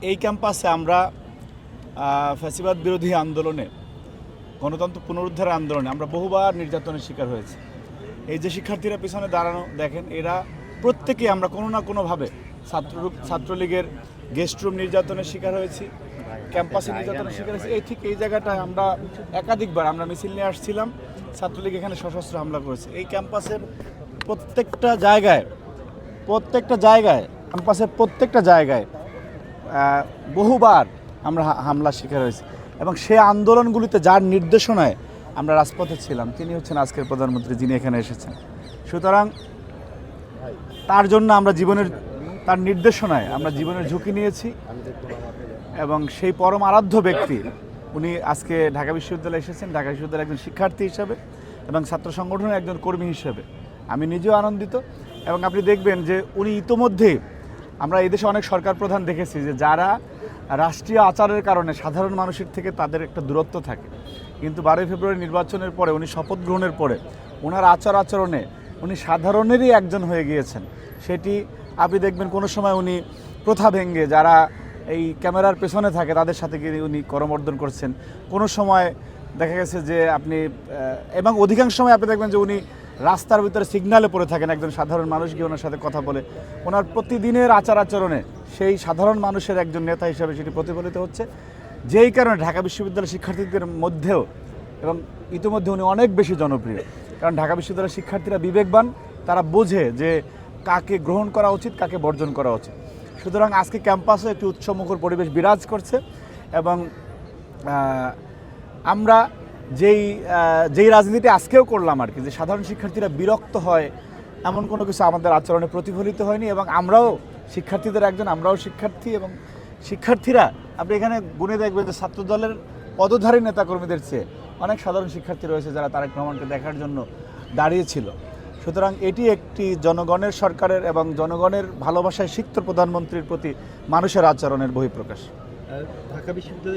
এই ক্যাম্পাসে আমরা ফ্যাসিবাদ বিরোধী আন্দোলনে, গণতন্ত্র পুনরুদ্ধারের আন্দোলনে আমরা বহুবার নির্যাতনের শিকার হয়েছি। এই যে শিক্ষার্থীরা পিছনে দাঁড়ানো দেখেন, এরা প্রত্যেকেই আমরা কোনো না কোনোভাবে ছাত্রলীগের গেস্ট রুম নির্যাতনের শিকার হয়েছি, ক্যাম্পাসে নির্যাতনের শিকার হয়েছি। এই জায়গাটায় আমরা একাধিকবার আমরা মিছিল নিয়ে আসছিলাম, ছাত্রলীগ এখানে সশস্ত্র হামলা করেছে। এই ক্যাম্পাসের প্রত্যেকটা জায়গায় বহুবার আমরা হামলার শিকার হয়েছি, এবং সে আন্দোলনগুলিতে যার নির্দেশনায় আমরা রাজপথে ছিলাম তিনি হচ্ছেন আজকের প্রধানমন্ত্রী, যিনি এখানে এসেছেন। সুতরাং তার জন্য তার নির্দেশনায় আমরা জীবনের ঝুঁকি নিয়েছি, এবং সেই পরম আরাধ্য ব্যক্তি উনি আজকে ঢাকা বিশ্ববিদ্যালয়ে এসেছেন, ঢাকা বিশ্ববিদ্যালয়ের একজন শিক্ষার্থী হিসাবে এবং ছাত্র সংগঠনের একজন কর্মী হিসেবে আমি নিজেও আনন্দিত। এবং আপনি দেখবেন যে উনি ইতোমধ্যে, আমরা এই দেশে অনেক সরকার প্রধান দেখেছি যে যারা রাষ্ট্রীয় আচারের কারণে সাধারণ মানুষের থেকে তাদের একটা দূরত্ব থাকে, কিন্তু 12 ফেব্রুয়ারি নির্বাচনের পরে উনি শপথ গ্রহণের পরে ওনার আচরণে উনি সাধারণেরই একজন হয়ে গিয়েছেন। সেটি আপনি দেখবেন কোনো সময় উনি প্রথা ভেঙে যারা এই ক্যামেরার পেছনে থাকে তাদের সাথে গিয়ে উনি করমর্দন করছেন। কোনো সময় দেখা গেছে যে এবং অধিকাংশ সময় আপনি দেখবেন যে উনি রাস্তার ভিতরে সিগন্যালে পড়ে থাকেন, একজন সাধারণ মানুষ গিয়ে ওনার সাথে কথা বলে। ওনার প্রতিদিনের আচরণে সেই সাধারণ মানুষের একজন নেতা হিসেবে সেটি প্রতিফলিত হচ্ছে, যেই কারণে ঢাকা বিশ্ববিদ্যালয়ের শিক্ষার্থীদের মধ্যেও এবং ইতিমধ্যে উনি অনেক বেশি জনপ্রিয়। কারণ ঢাকা বিশ্ববিদ্যালয়ের শিক্ষার্থীরা বিবেকবান, তারা বোঝে যে কাকে গ্রহণ করা উচিত, কাকে বর্জন করা উচিত। সুতরাং আজকে ক্যাম্পাসে একটি উৎসবমুখর পরিবেশ বিরাজ করছে, এবং আমরা যেই রাজনীতি আজকেও করলাম আর কি, যে সাধারণ শিক্ষার্থীরা বিরক্ত হয় এমন কোনো কিছু আমাদের আচরণে প্রতিফলিত হয়নি। এবং আমরাও শিক্ষার্থীদের একজন, আমরাও শিক্ষার্থী, এবং শিক্ষার্থীরা আপনি এখানে গুণে দেখবেন যে ছাত্রদলের পদধারী নেতাকর্মীদের চেয়ে অনেক সাধারণ শিক্ষার্থী রয়েছে যারা তারেক রহমানকে দেখার জন্য দাঁড়িয়েছিল। সুতরাং এটি একটি জনগণের সরকারের এবং জনগণের ভালোবাসায় সিক্ত প্রধানমন্ত্রীর প্রতি মানুষের আচরণের বহিঃপ্রকাশ। ঢাকা বিশ্ববিদ্যালয়